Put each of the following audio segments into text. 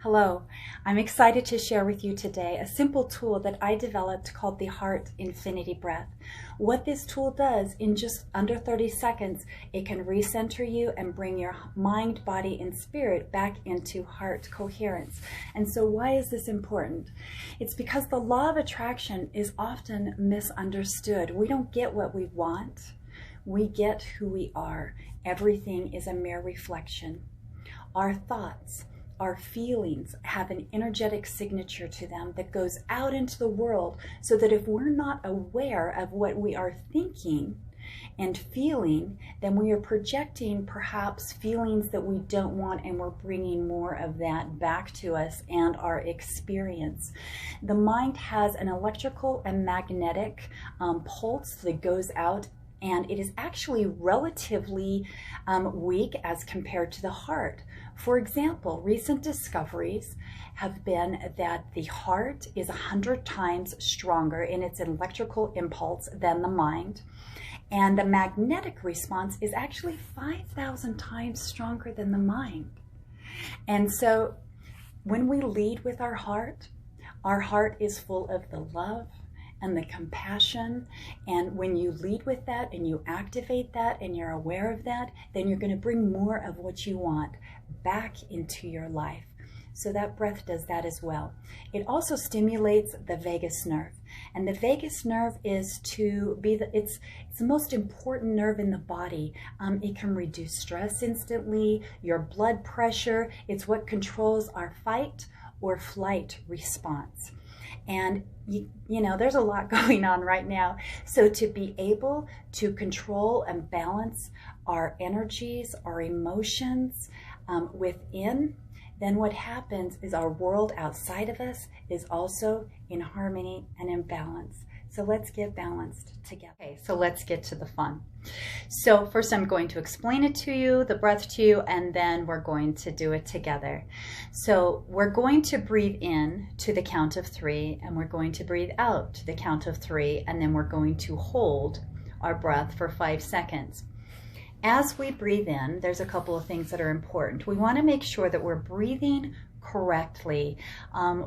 Hello, I'm excited to share with you today a simple tool that I developed called the Heart Infinity Breath. What this tool does in just under 30 seconds, it can recenter you and bring your mind, body, and spirit back into heart coherence. And so why is this important? It's because the law of attraction is often misunderstood. We don't get what we want. We get who we are. Everything is a mere reflection. Our thoughts, our feelings have an energetic signature to them that goes out into the world, so that if we're not aware of what we are thinking and feeling, then we are projecting perhaps feelings that we don't want, and we're bringing more of that back to us and our experience. The mind has an electrical and magnetic pulse that goes out, and it is actually relatively weak as compared to the heart. For example, recent discoveries have been that the heart is 100 times stronger in its electrical impulse than the mind, and the magnetic response is actually 5,000 times stronger than the mind. And so when we lead with our heart is full of the love and the compassion, and when you lead with that and you activate that and you're aware of that, then you're going to bring more of what you want back into your life. So that breath does that as well. It also stimulates the vagus nerve, and the vagus nerve is it's the most important nerve in the body. It can reduce stress instantly, your blood pressure. It's what controls our fight or flight response. And you know, there's a lot going on right now. So to be able to control and balance our energies, our emotions within, then what happens is our world outside of us is also in harmony and in balance. So let's get balanced together. Okay, so let's get to the fun. So first I'm going to explain it to you, the breath to you, and then we're going to do it together. So we're going to breathe in to the count of 3, and we're going to breathe out to the count of 3, and then we're going to hold our breath for 5 seconds. As we breathe in, there's a couple of things that are important. We want to make sure that we're breathing correctly.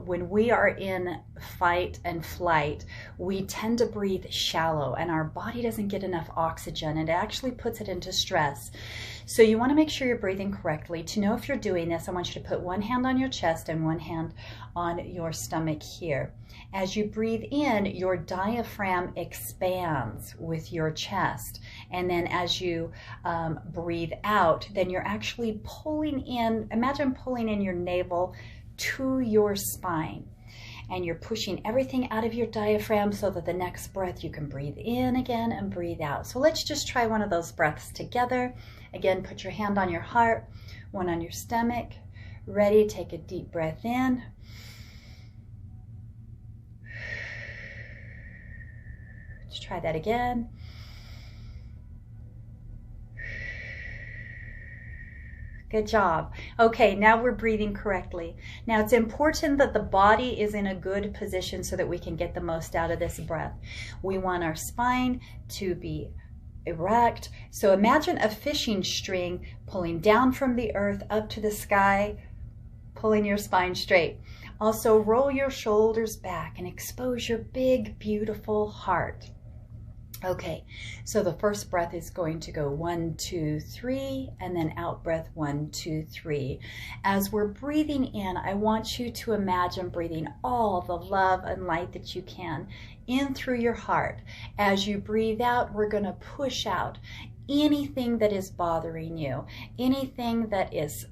When we are in fight and flight, we tend to breathe shallow, and our body doesn't get enough oxygen, and it actually puts it into stress. So you want to make sure you're breathing correctly. To know if you're doing this, I want you to put one hand on your chest and one hand on your stomach here. As you breathe in, your diaphragm expands with your chest, and then as you breathe out, then you're actually pulling in, imagine pulling in your navel to your spine, and you're pushing everything out of your diaphragm so that the next breath you can breathe in again and breathe out. So let's just try one of those breaths together. Again, put your hand on your heart, one on your stomach. Ready? Take a deep breath in. Let's try that again. Good job. Okay, now we're breathing correctly. Now it's important that the body is in a good position so that we can get the most out of this breath. We want our spine to be erect. So imagine a fishing string pulling down from the earth up to the sky, pulling your spine straight. Also roll your shoulders back and expose your big, beautiful heart. Okay, so the first breath is going to go 1, 2, 3, and then out breath 1, 2, 3. As we're breathing in, I want you to imagine breathing all the love and light that you can in through your heart. As you breathe out, we're going to push out anything that is bothering you, anything that is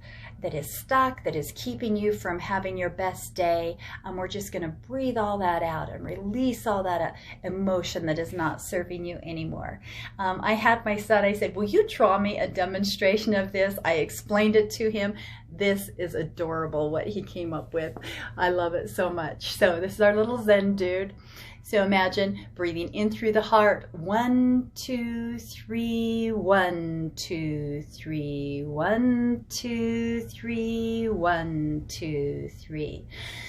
stuck, that is keeping you from having your best day. We're just going to breathe all that out and release all that emotion that is not serving you anymore. I had my son, I said, will you draw me a demonstration of this? I explained it to him. This is adorable what he came up with. I love it so much. So this is our little Zen dude. So imagine breathing in through the heart. 1, 2, 3, 1, 2, 3, 1, 2, 3, 1, 2, 3.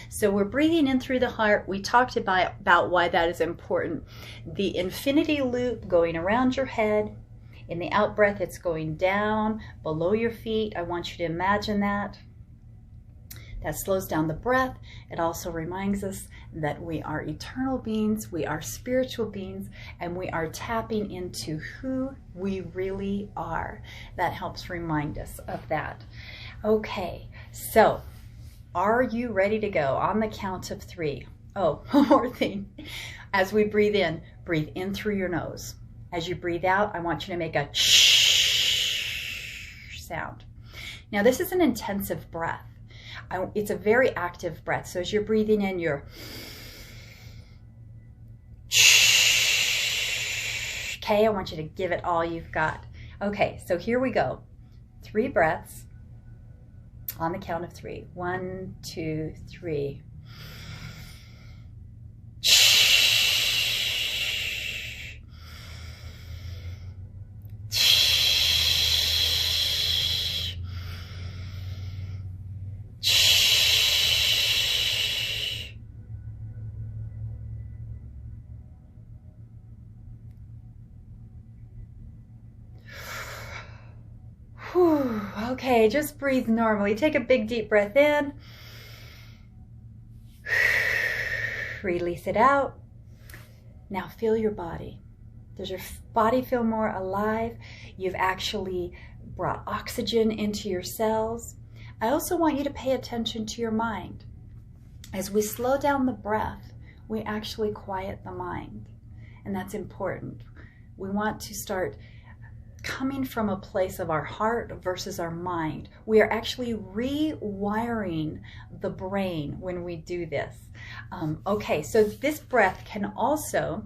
So we're breathing in through the heart. We talked about why that is important. The infinity loop going around your head. In the out breath, it's going down below your feet. I want you to imagine that. That slows down the breath. It also reminds us that we are eternal beings, we are spiritual beings, and we are tapping into who we really are. That helps remind us of that. Okay, so are you ready to go? On the count of 3. Oh, one more thing. As we breathe in through your nose. As you breathe out, I want you to make a shh sound. Now, this is an intensive breath. It's a very active breath. So as you're breathing in, you're okay, I want you to give it all you've got. Okay, so here we go. 3 breaths on the count of 3. 1, 2, 3. Whew. Okay, just breathe normally. Take a big deep breath in. Release it out. Now feel your body. Does your body feel more alive? You've actually brought oxygen into your cells. I also want you to pay attention to your mind. As we slow down the breath, we actually quiet the mind. And that's important. We want to start coming from a place of our heart versus our mind. We are actually rewiring the brain when we do this. Okay, so this breath can also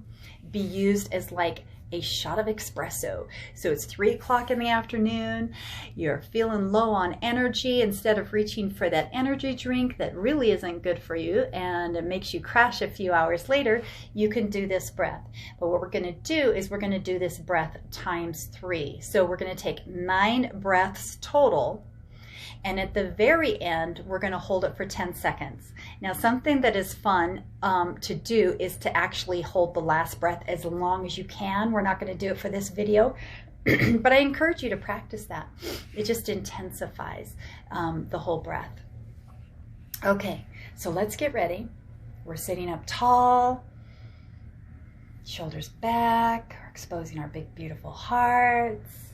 be used as like a shot of espresso. So it's 3 o'clock in the afternoon, you're feeling low on energy. Instead of reaching for that energy drink that really isn't good for you and it makes you crash a few hours later, you can do this breath. But what we're going to do is we're going to do this breath times 3. So we're going to take 9 breaths total. And at the very end, we're going to hold it for 10 seconds. Now, something that is fun to do is to actually hold the last breath as long as you can. We're not going to do it for this video, but I encourage you to practice that. It just intensifies the whole breath. Okay, so let's get ready. We're sitting up tall, shoulders back, we're exposing our big, beautiful hearts.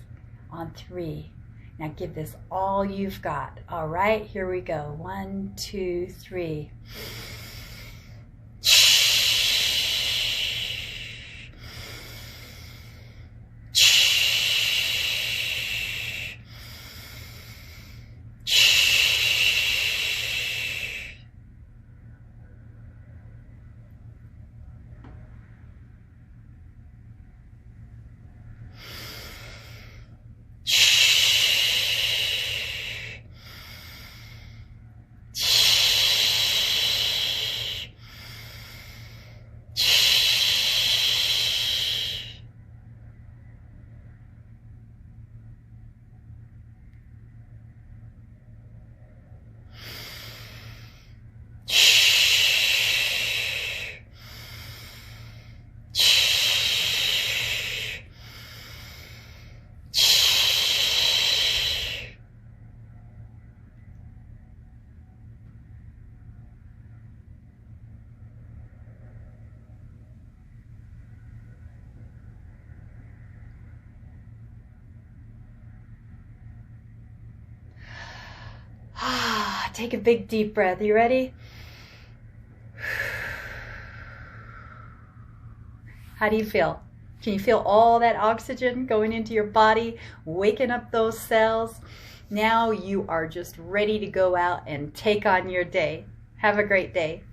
On 3. Now give this all you've got. All right, here we go. 1, 2, 3. Take a big deep breath. You ready? How do you feel? Can you feel all that oxygen going into your body, waking up those cells? Now you are just ready to go out and take on your day. Have a great day.